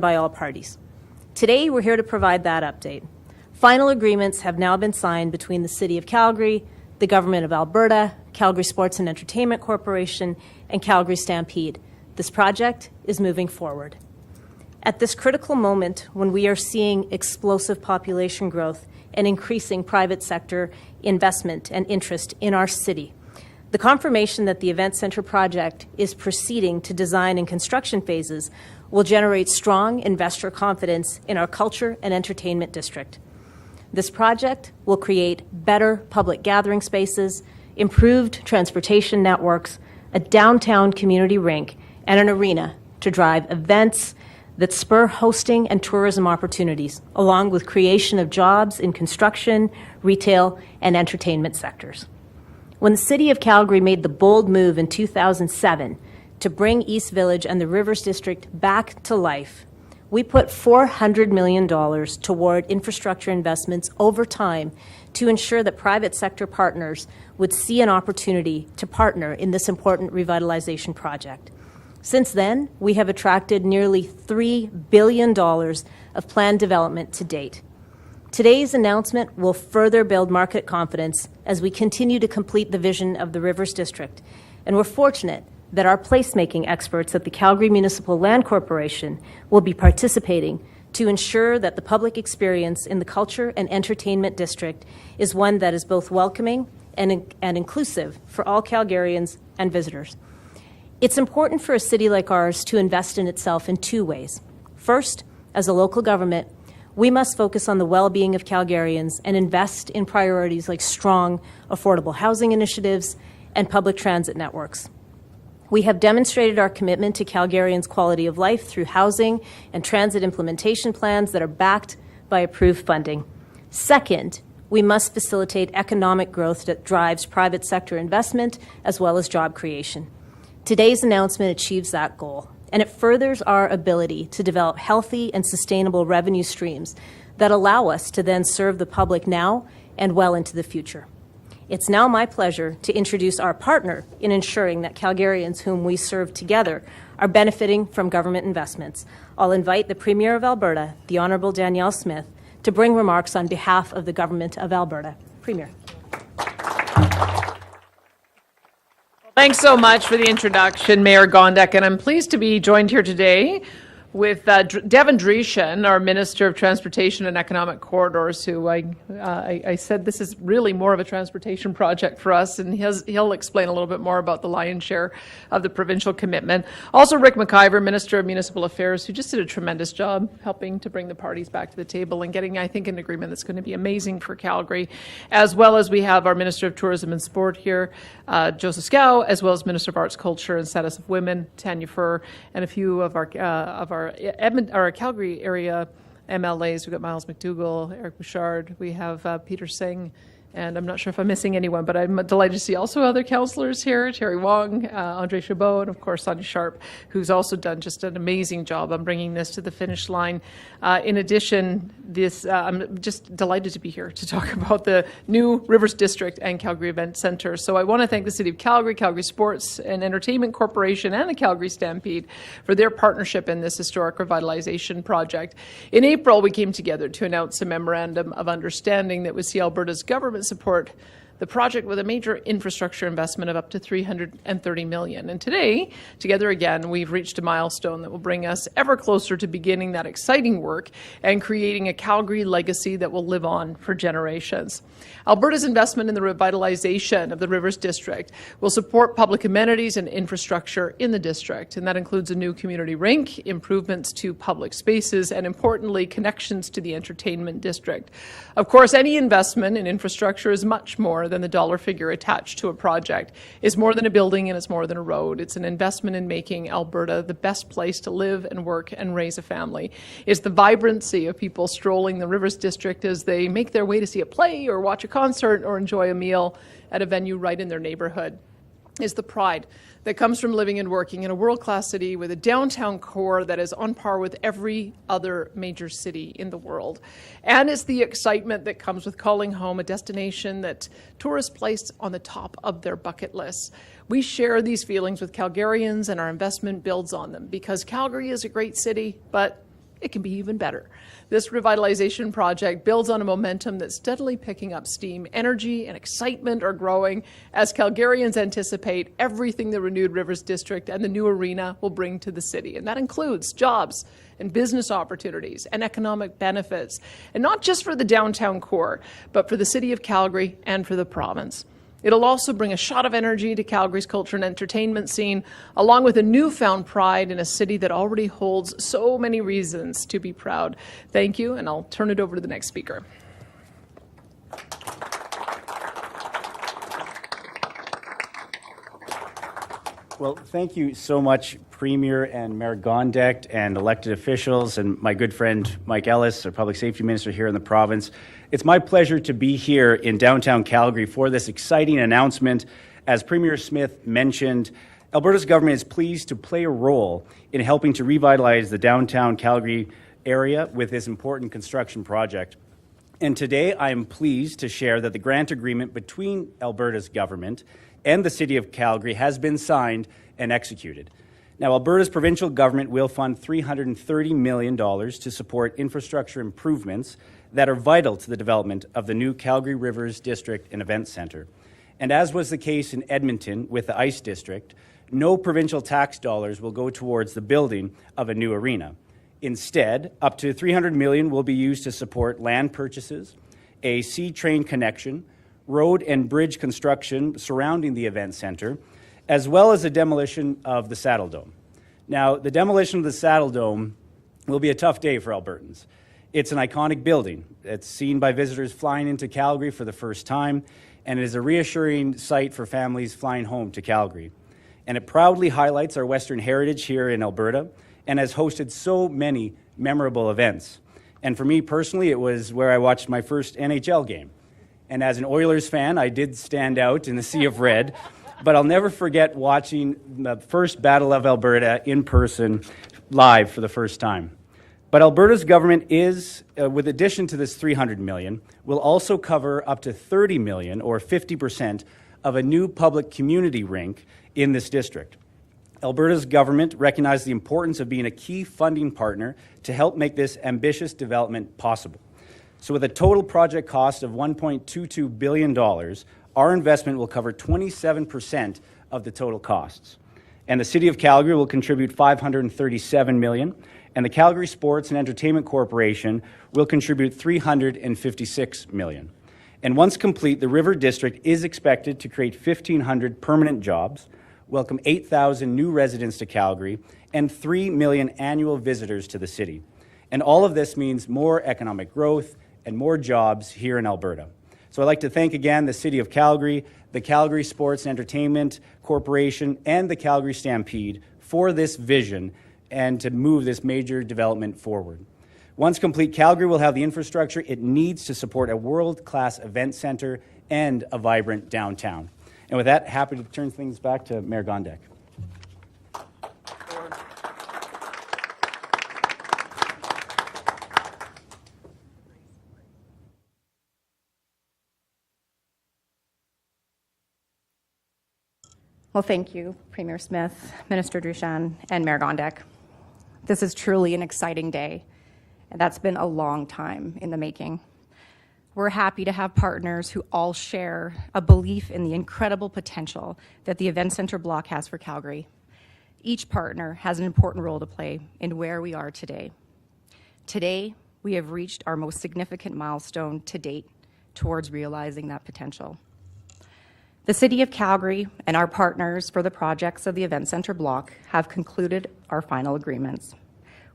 by all parties. Today, we're here to provide that update. Final agreements have now been signed between the City of Calgary, the Government of Alberta, Calgary Sports and Entertainment Corporation, and Calgary Stampede. This project is moving forward. At this critical moment, when we are seeing explosive population growth and increasing private sector investment and interest in our city, the confirmation that the Event Centre project is proceeding to design and construction phases will generate strong investor confidence in our culture and entertainment district. This project will create better public gathering spaces, improved transportation networks, a downtown community rink, and an arena to drive events that spur hosting and tourism opportunities, along with creation of jobs in construction, retail, and entertainment sectors. When the City of Calgary made the bold move in 2007 to bring East Village and the Rivers District back to life, we put $400 million toward infrastructure investments over time to ensure that private sector partners would see an opportunity to partner in this important revitalization project. Since then, we have attracted nearly $3 billion of planned development to date. Today's announcement will further build market confidence as we continue to complete the vision of the Rivers District, and we're fortunate that our placemaking experts at the Calgary Municipal Land Corporation will be participating to ensure that the public experience in the culture and entertainment district is one that is both welcoming and inclusive for all Calgarians and visitors. It's important for a city like ours to invest in itself in two ways. First, as a local government, we must focus on the well-being of Calgarians and invest in priorities like strong, affordable housing initiatives and public transit networks. We have demonstrated our commitment to Calgarians' quality of life through housing and transit implementation plans that are backed by approved funding. Second, we must facilitate economic growth that drives private sector investment as well as job creation. Today's announcement achieves that goal, and it furthers our ability to develop healthy and sustainable revenue streams that allow us to then serve the public now and well into the future. It's now my pleasure to introduce our partner in ensuring that Calgarians whom we serve together are benefiting from government investments. I'll invite the Premier of Alberta, the Honourable Danielle Smith, to bring remarks on behalf of the Government of Alberta. Premier. Thanks so much for the introduction, Mayor Gondek, and I'm pleased to be joined here today with Devin Dreeshen, our Minister of Transportation and Economic Corridors, who I said this is really more of a transportation project for us, and he'll explain a little bit more about the lion's share of the provincial commitment. Also, Rick McIver, Minister of Municipal Affairs, who just did a tremendous job helping to bring the parties back to the table and getting, I think, an agreement that's going to be amazing for Calgary, as well as we have our Minister of Tourism and Sport here, Joseph Scow, as well as Minister of Arts, Culture and Status of Women, Tanya Furr, and a few of our Calgary area MLAs. We've got Miles McDougall, Eric Bouchard, we have Peter Singh, and I'm not sure if I'm missing anyone, but I'm delighted to see also other councillors here, Terry Wong, Andre Chabot, and of course Sonia Sharp, who's also done just an amazing job on bringing this to the finish line. In addition, I'm just delighted to be here to talk about the new Rivers District and Calgary Event Centre. So I want to thank the City of Calgary, Calgary Sports and Entertainment Corporation, and the Calgary Stampede for their partnership in this historic revitalization project. In April, we came together to announce a memorandum of understanding that would see Alberta's government support the project with a major infrastructure investment of up to $330 million. And today, together again, we've reached a milestone that will bring us ever closer to beginning that exciting work and creating a Calgary legacy that will live on for generations. Alberta's investment in the revitalization of the Rivers District will support public amenities and infrastructure in the district, and that includes a new community rink, improvements to public spaces, and importantly, connections to the entertainment district. Of course, any investment in infrastructure is much more than the dollar figure attached to a project. It's more than a building and it's more than a road. It's an investment in making Alberta the best place to live and work and raise a family. It's the vibrancy of people strolling the Rivers District as they make their way to see a play or watch a concert or enjoy a meal at a venue right in their neighborhood. Is the pride that comes from living and working in a world-class city with a downtown core that is on par with every other major city in the world. And it's the excitement that comes with calling home a destination that tourists place on the top of their bucket lists. We share these feelings with Calgarians, and our investment builds on them, because Calgary is a great city, but it can be even better. This revitalization project builds on a momentum that's steadily picking up steam. Energy and excitement are growing as Calgarians anticipate everything the renewed Rivers District and the new arena will bring to the city. And that includes jobs and business opportunities and economic benefits. And not just for the downtown core, but for the city of Calgary and for the province. It'll also bring a shot of energy to Calgary's culture and entertainment scene, along with a newfound pride in a city that already holds so many reasons to be proud. Thank you, and I'll turn it over to the next speaker. Well, thank you so much, Premier and Mayor Gondek and elected officials and my good friend Mike Ellis, our Public Safety Minister here in the province. It's my pleasure to be here in downtown Calgary for this exciting announcement. As Premier Smith mentioned, Alberta's government is pleased to play a role in helping to revitalize the downtown Calgary area with this important construction project. And today I am pleased to share that the grant agreement between Alberta's government and the City of Calgary has been signed and executed. Now, Alberta's provincial government will fund $330 million to support infrastructure improvements that are vital to the development of the new Calgary Rivers District and Event Centre. And as was the case in Edmonton with the Ice District, no provincial tax dollars will go towards the building of a new arena. Instead, up to $300 million will be used to support land purchases, a C-train connection, road and bridge construction surrounding the event centre, as well as the demolition of the Saddle Dome. Now, the demolition of the Saddle Dome will be a tough day for Albertans. It's an iconic building. It's seen by visitors flying into Calgary for the first time, and it is a reassuring sight for families flying home to Calgary. And it proudly highlights our Western heritage here in Alberta and has hosted so many memorable events. And for me personally, it was where I watched my first NHL game. And as an Oilers fan, I did stand out in the sea of red, but I'll never forget watching the first Battle of Alberta in person, live for the first time. But Alberta's government is, with addition to this $300 million, will also cover up to $30 million, or 50%, of a new public community rink in this district. Alberta's government recognized the importance of being a key funding partner to help make this ambitious development possible. So with a total project cost of $1.22 billion, our investment will cover 27% of the total costs. And the City of Calgary will contribute $537 million, and the Calgary Sports and Entertainment Corporation will contribute $356 million. And once complete, the River District is expected to create 1,500 permanent jobs, welcome 8,000 new residents to Calgary, and 3 million annual visitors to the city. And all of this means more economic growth and more jobs here in Alberta. So I'd like to thank again the City of Calgary, the Calgary Sports and Entertainment Corporation, and the Calgary Stampede for this vision and to move this major development forward. Once complete, Calgary will have the infrastructure it needs to support a world-class event centre and a vibrant downtown. And with that, happy to turn things back to Mayor Gondek. Well, thank you, Premier Smith, Minister Dreeshen, and Mayor Gondek. This is truly an exciting day, and that's been a long time in the making. We're happy to have partners who all share a belief in the incredible potential that the Event Centre block has for Calgary. Each partner has an important role to play in where we are today. Today, we have reached our most significant milestone to date towards realizing that potential. The City of Calgary and our partners for the projects of the Event Centre block have concluded our final agreements.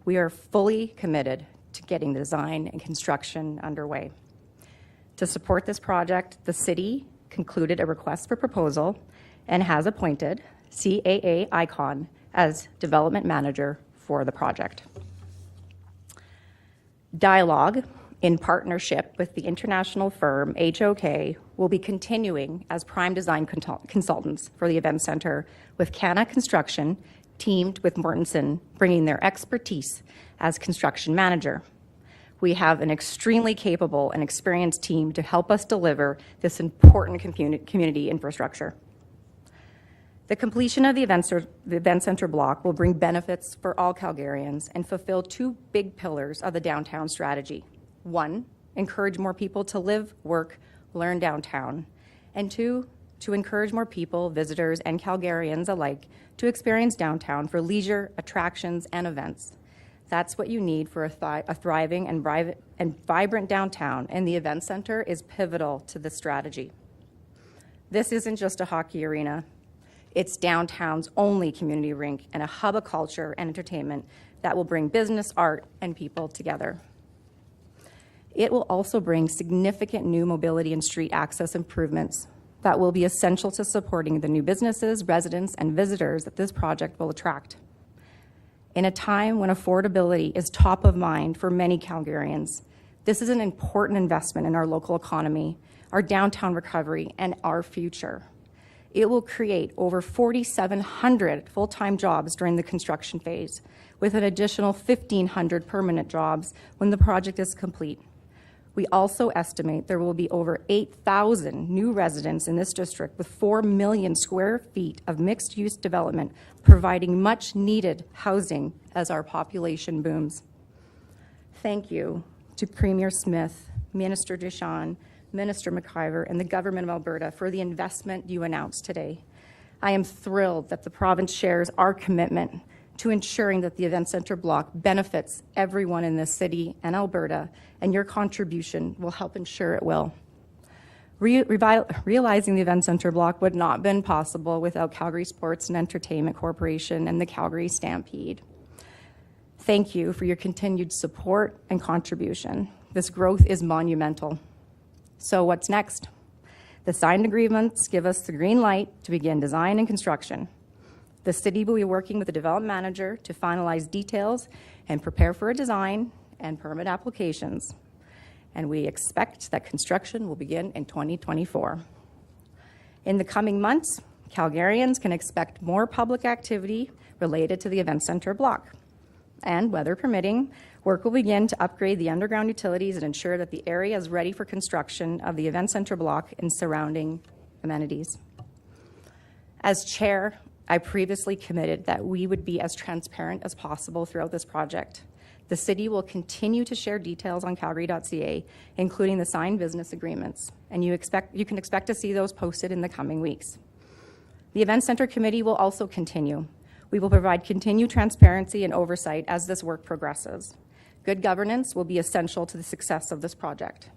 We are fully committed to getting the design and construction underway. To support this project, the City concluded a request for proposal and has appointed CAA Icon as development manager for the project. Dialogue, in partnership with the international firm HOK, will be continuing as prime design consultants for the Event Centre, with Canna Construction teamed with Mortensen, bringing their expertise as construction manager. We have an extremely capable and experienced team to help us deliver this important community infrastructure. The completion of the event center block will bring benefits for all Calgarians and fulfill two big pillars of the downtown strategy. One, encourage more people to live, work, learn downtown. And two, to encourage more people, visitors, and Calgarians alike to experience downtown for leisure, attractions, and events. That's what you need for a thriving and vibrant downtown, and the event center is pivotal to this strategy. This isn't just a hockey arena. It's downtown's only community rink and a hub of culture and entertainment that will bring business, art, and people together. It will also bring significant new mobility and street access improvements that will be essential to supporting the new businesses, residents, and visitors that this project will attract. In a time when affordability is top of mind for many Calgarians, this is an important investment in our local economy, our downtown recovery, and our future. It will create over 4,700 full-time jobs during the construction phase, with an additional 1,500 permanent jobs when the project is complete. We also estimate there will be over 8,000 new residents in this district with 4 million square feet of mixed-use development, providing much-needed housing as our population booms. Thank you to Premier Smith, Minister Dreeshen, Minister McIver, and the Government of Alberta for the investment you announced today. I am thrilled that the province shares our commitment to ensuring that the event center block benefits everyone in this city and Alberta, and your contribution will help ensure it will. Realizing the event center block would not have been possible without Calgary Sports and Entertainment Corporation and the Calgary Stampede. Thank you for your continued support and contribution. This growth is monumental. So what's next? The signed agreements give us the green light to begin design and construction. The city will be working with the development manager to finalize details and prepare for a design and permit applications. And we expect that construction will begin in 2024. In the coming months, Calgarians can expect more public activity related to the event center block. And weather permitting, work will begin to upgrade the underground utilities and ensure that the area is ready for construction of the event center block and surrounding amenities. As chair, I previously committed that we would be as transparent as possible throughout this project. The city will continue to share details on calgary.ca, including the signed business agreements, and you can expect to see those posted in the coming weeks. The Event Center Committee will also continue. We will provide continued transparency and oversight as this work progresses. Good governance will be essential to the success of this project.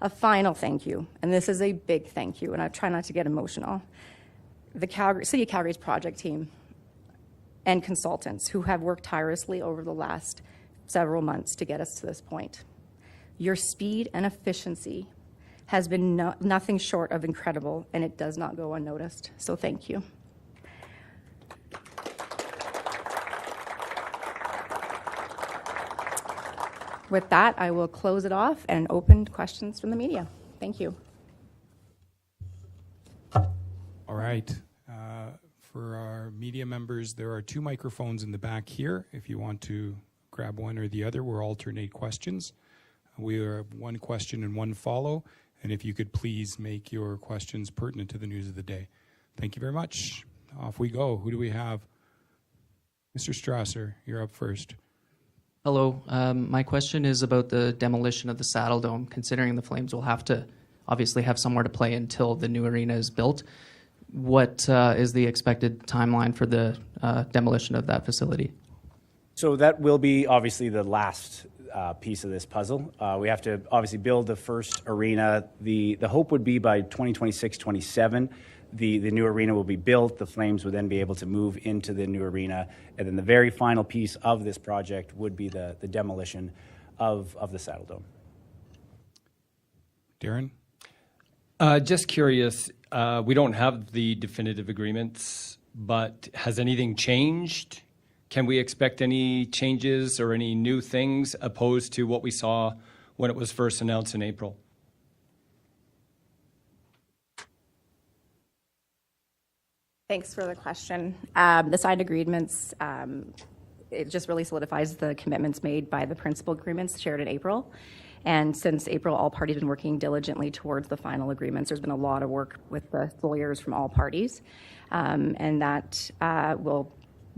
A final thank you, and this is a big thank you, and I try not to get emotional. The City of Calgary's project team and consultants who have worked tirelessly over the last several months to get us to this point. Your speed and efficiency has been nothing short of incredible, and it does not go unnoticed. So thank you. With that, I will close it off and open questions from the media. Thank you. All right. For our media members, there are 2 microphones in the back here. If you want to grab one or the other, we'll alternate questions. We have 1 question and 1 follow. And if you could please make your questions pertinent to the news of the day. Thank you very much. Off we go. Who do we have? Mr. Strasser, you're up first. Hello. My question is about the demolition of the Saddle Dome. Considering the Flames will have to obviously have somewhere to play until the new arena is built, what is the expected timeline for the demolition of that facility? So that will be obviously the last piece of this puzzle. We have to obviously build the first arena. The hope would be by 2026, 27, the new arena will be built. The Flames would then be able to move into the new arena. And then the very final piece of this project would be the demolition of the Saddle Dome. Darren? Just curious, we don't have the definitive agreements, but has anything changed? Can we expect any changes or any new things opposed to what we saw when it was first announced in April? Thanks for the question. The signed agreements, it just really solidifies the commitments made by the principal agreements shared in April. And since April, all parties have been working diligently towards the final agreements. There's been a lot of work with the lawyers from all parties. And that will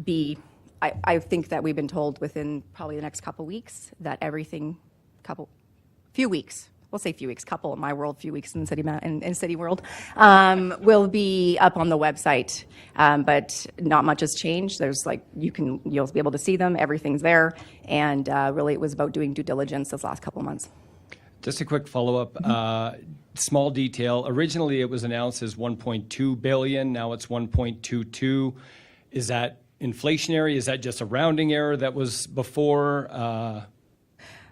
be, I think that we've been told within probably the next couple weeks that everything, few weeks, we'll say few weeks, couple in my world, few weeks in city world, will be up on the website. But not much has changed. There's you'll be able to see them. Everything's there. And really it was about doing due diligence this last couple of months. Just a quick follow-up. Small detail. Originally, it was announced as $1.2 billion. Now it's $1.22. Is that inflationary? Is that just a rounding error that was before?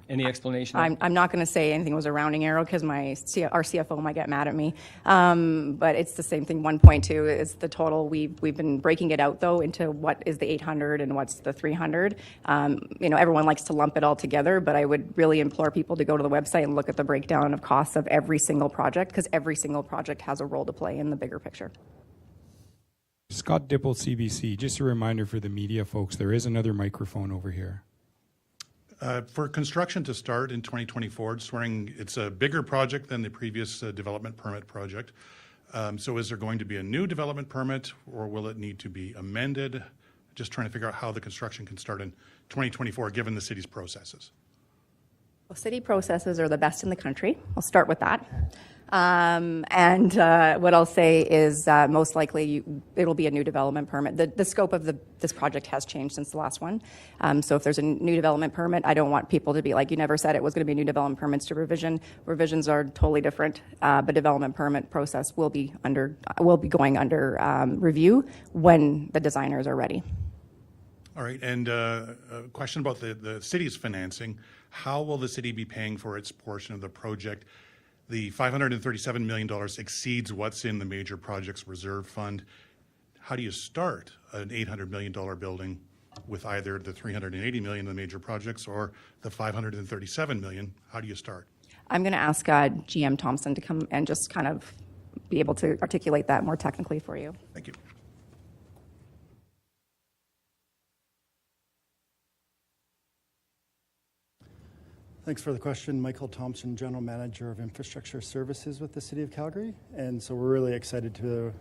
Any explanation? I'm not going to say anything was a rounding error because our CFO might get mad at me. But it's the same thing. 1.2 is the total. We've been breaking it out though into what is the 800 and what's the 300. Everyone likes to lump it all together, but I would really implore people to go to the website and look at the breakdown of costs of every single project because every single project has a role to play in the bigger picture. Scott Dipple, CBC. Just a reminder for the media folks, there is another microphone over here. For construction to start in 2024, it's a bigger project than the previous development permit project. So is there going to be a new development permit or will it need to be amended? Just trying to figure out how the construction can start in 2024 given the city's processes. Well, city processes are the best in the country. I'll start with that. What I'll say is most likely it'll be a new development permit. The scope of this project has changed since the last one. So if there's a new development permit, I don't want people to be like, you never said it was going to be a new development permits to revision. Revisions are totally different. But development permit process will be going under review when the designers are ready. All right, and a question about the city's financing. How will the city be paying for its portion of the project? The $537 million exceeds what's in the Major Projects Reserve Fund. How do you start an $800 million building with either the $380 million in the major projects or the $537 million? How do you start? I'm going to ask GM Thompson to come and just kind of be able to articulate that more technically for you. Thank you. Thanks for the question. Michael Thompson, General Manager of Infrastructure Services with the City of Calgary. And so we're really excited to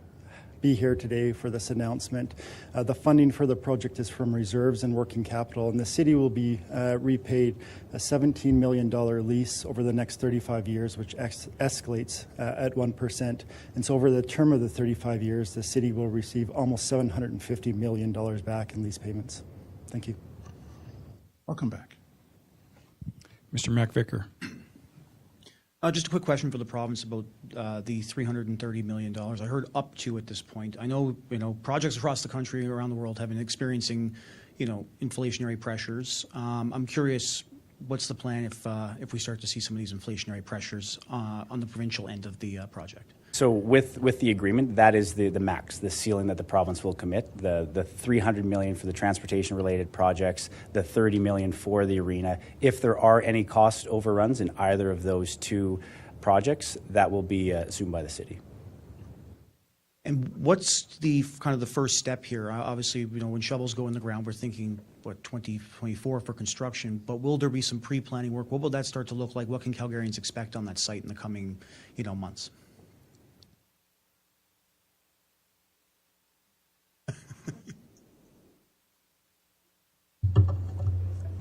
be here today for this announcement. The funding for the project is from reserves and working capital, and the city will be repaid a $17 million lease over the next 35 years, which escalates at 1%. And so over the term of the 35 years, the city will receive almost $750 million back in lease payments. Thank you. Welcome back. Mr. MacVicker. Just a quick question for the province about the $330 million. I heard up to at this point. I know, projects across the country, around the world have been experiencing, inflationary pressures. I'm curious, what's the plan if we start to see some of these inflationary pressures on the provincial end of the project? So with the agreement, that is the max, the ceiling that the province will commit, the $300 million for the transportation-related projects, the $30 million for the arena. If there are any cost overruns in either of those two projects, that will be assumed by the city. And what's the kind of the first step here? Obviously, when shovels go in the ground, we're thinking, 2024 for construction, but will there be some pre-planning work? What will that start to look like? What can Calgarians expect on that site in the coming, months?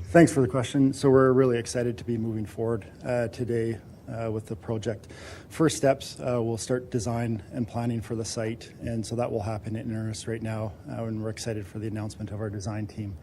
Thanks for the question. So we're really excited to be moving forward today with the project. First steps, we'll start design and planning for the site, and so that will happen in earnest right now, and we're excited for the announcement of our design team.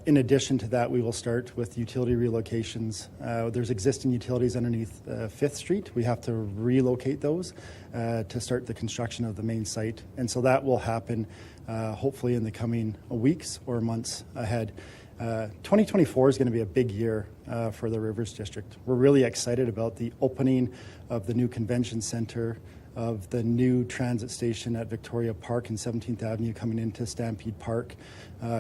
In addition to that, we will start with utility relocations. There's existing utilities underneath 5th Street. We have to relocate those to start the construction of the main site, and so that will happen hopefully in the coming weeks or months ahead. 2024 is going to be a big year for the Rivers District. We're really excited about the opening of the new convention center, of the new transit station at Victoria Park and 17th Avenue coming into Stampede Park,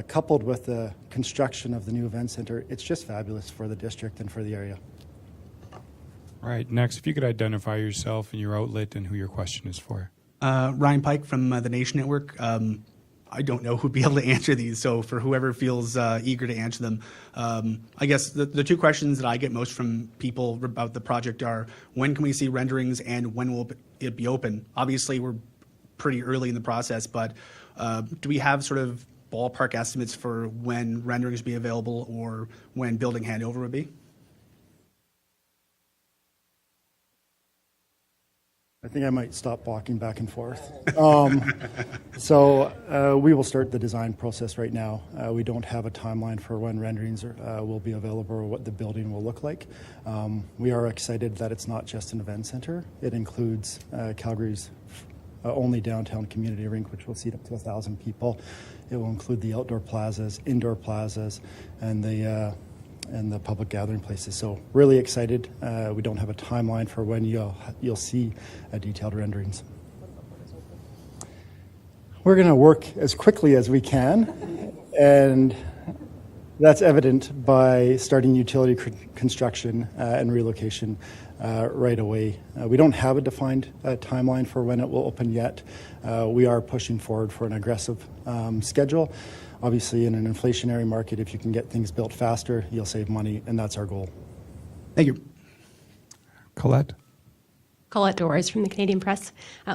coupled with the construction of the new event center. It's just fabulous for the district and for the area. All right, next, if you could identify yourself and your outlet and who your question is for. Ryan Pike from the Nation Network. I don't know who'd be able to answer these. So for whoever feels eager to answer them, I guess the two questions that I get most from people about the project are, when can we see renderings and when will it be open? Obviously, we're pretty early in the process, but do we have sort of ballpark estimates for when renderings will be available or when building handover would be? I think I might stop walking back and forth. We will start the design process right now. We don't have a timeline for when renderings will be available or what the building will look like. We are excited that it's not just an event center. It includes Calgary's only downtown community rink, which will seat up to 1,000 people. It will include the outdoor plazas, indoor plazas, and the public gathering places. So really excited. We don't have a timeline for when you'll see detailed renderings. We're going to work as quickly as we can, and that's evident by starting utility construction and relocation right away. We don't have a defined timeline for when it will open yet. We are pushing forward for an aggressive schedule. Obviously, in an inflationary market, if you can get things built faster, you'll save money, and that's our goal. Thank you. Colette? Colette Doris from the Canadian Press.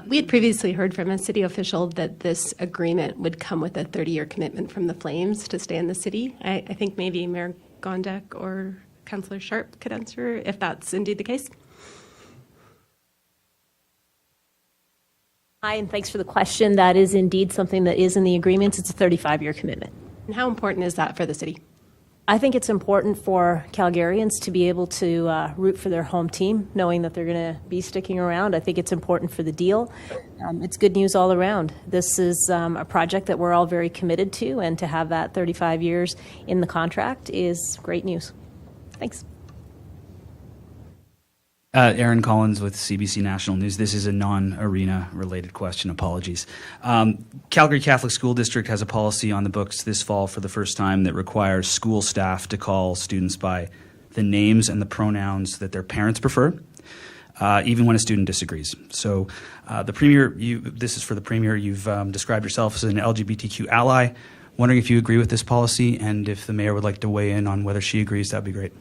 We had previously heard from a city official that this agreement would come with a 30-year commitment from the Flames to stay in the city. I think maybe Mayor Gondek or Councillor Sharp could answer if that's indeed the case. Hi, and thanks for the question. That is indeed something that is in the agreements. It's a 35-year commitment. And how important is that for the city? I think it's important for Calgarians to be able to root for their home team, knowing that they're going to be sticking around. I think it's important for the deal. It's good news all around. This is a project that we're all very committed to, and to have that 35 years in the contract is great news. Thanks. Aaron Collins with CBC National News. This is a non-arena related question. Apologies. Calgary Catholic School District has a policy on the books this fall for the first time that requires school staff to call students by the names and the pronouns that their parents prefer, even when a student disagrees. So the Premier, this is for the Premier, you've described yourself as an LGBTQ ally. Wondering if you agree with this policy, and if the Mayor would like to weigh in on whether she agrees, that'd be great.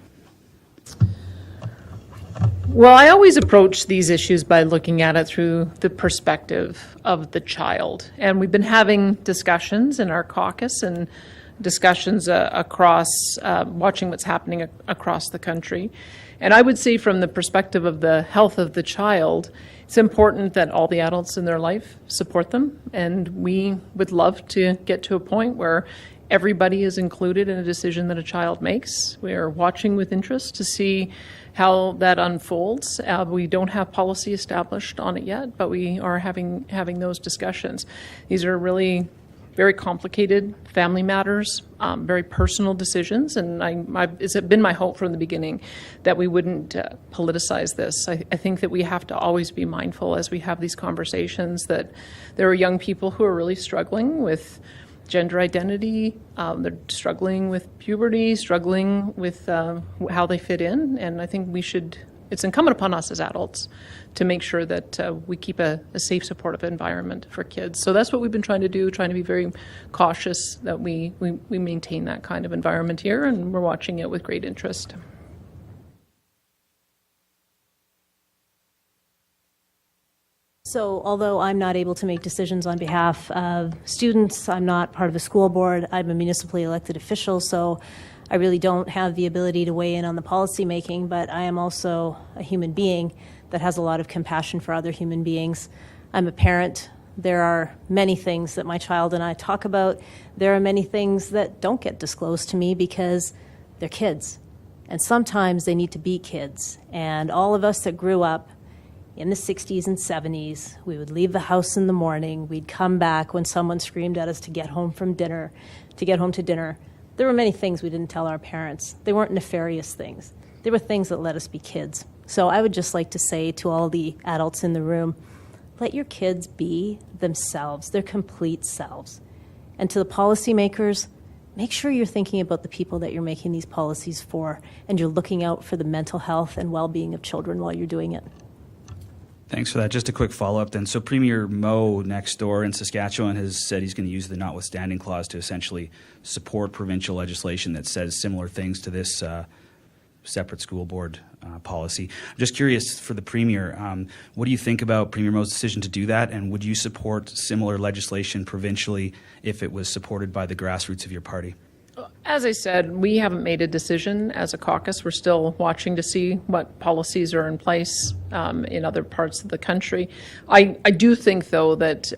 Well, I always approach these issues by looking at it through the perspective of the child. And we've been having discussions in our caucus and discussions across, watching what's happening across the country. And I would say from the perspective of the health of the child, it's important that all the adults in their life support them. And we would love to get to a point where everybody is included in a decision that a child makes. We are watching with interest to see how that unfolds. We don't have policy established on it yet, but we are having those discussions. These are really very complicated family matters, very personal decisions, and it's been my hope from the beginning that we wouldn't politicize this. I think that we have to always be mindful as we have these conversations that there are young people who are really struggling with gender identity, they're struggling with puberty, struggling with how they fit in, and I think it's incumbent upon us as adults to make sure that we keep a safe, supportive environment for kids. So that's what we've been trying to do, trying to be very cautious that we maintain that kind of environment here, and we're watching it with great interest. So although I'm not able to make decisions on behalf of students, I'm not part of a school board, I'm a municipally elected official, so I really don't have the ability to weigh in on the policy making, but I am also a human being that has a lot of compassion for other human beings. I'm a parent. There are many things that my child and I talk about. There are many things that don't get disclosed to me because they're kids. And sometimes they need to be kids. And all of us that grew up in the 60s and 70s, we would leave the house in the morning. We'd come back when someone screamed at us to get home to dinner. There were many things we didn't tell our parents. They weren't nefarious things. They were things that let us be kids. So I would just like to say to all the adults in the room, let your kids be themselves, their complete selves. And to the policymakers, make sure you're thinking about the people that you're making these policies for, and you're looking out for the mental health and well-being of children while you're doing it. Thanks for that. Just a quick follow-up then. So Premier Moe next door in Saskatchewan has said he's going to use the notwithstanding clause to essentially support provincial legislation that says similar things to this separate school board policy. I'm just curious for the Premier, what do you think about Premier Moe's decision to do that, and would you support similar legislation provincially if it was supported by the grassroots of your party? As I said, we haven't made a decision as a caucus. We're still watching to see what policies are in place in other parts of the country. I do think, though, that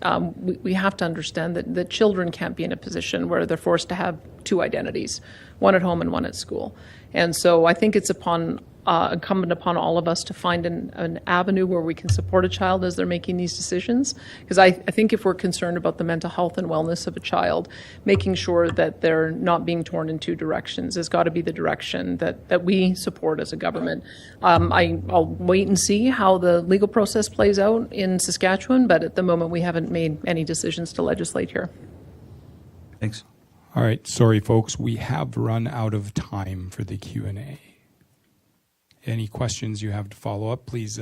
we have to understand that children can't be in a position where they're forced to have two identities, one at home and one at school. And so I think it's incumbent upon all of us to find an avenue where we can support a child as they're making these decisions. Because I think if we're concerned about the mental health and wellness of a child, making sure that they're not being torn in two directions has got to be the direction that we support as a government. I'll wait and see how the legal process plays out in Saskatchewan, but at the moment we haven't made any decisions to legislate here. Thanks. All right. Sorry, folks. We have run out of time for the Q&A. Any questions you have to follow up, please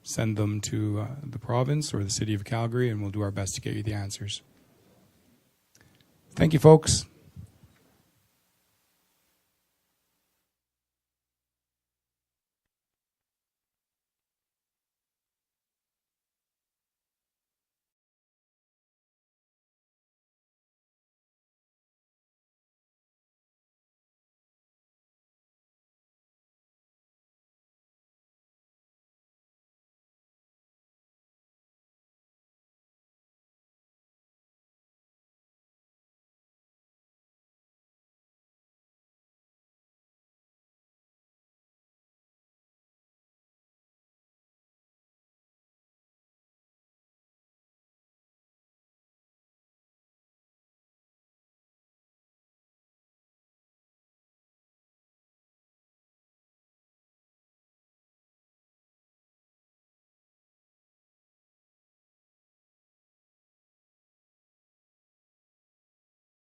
send them to the province or the City of Calgary, and we'll do our best to get you the answers. Thank you, folks.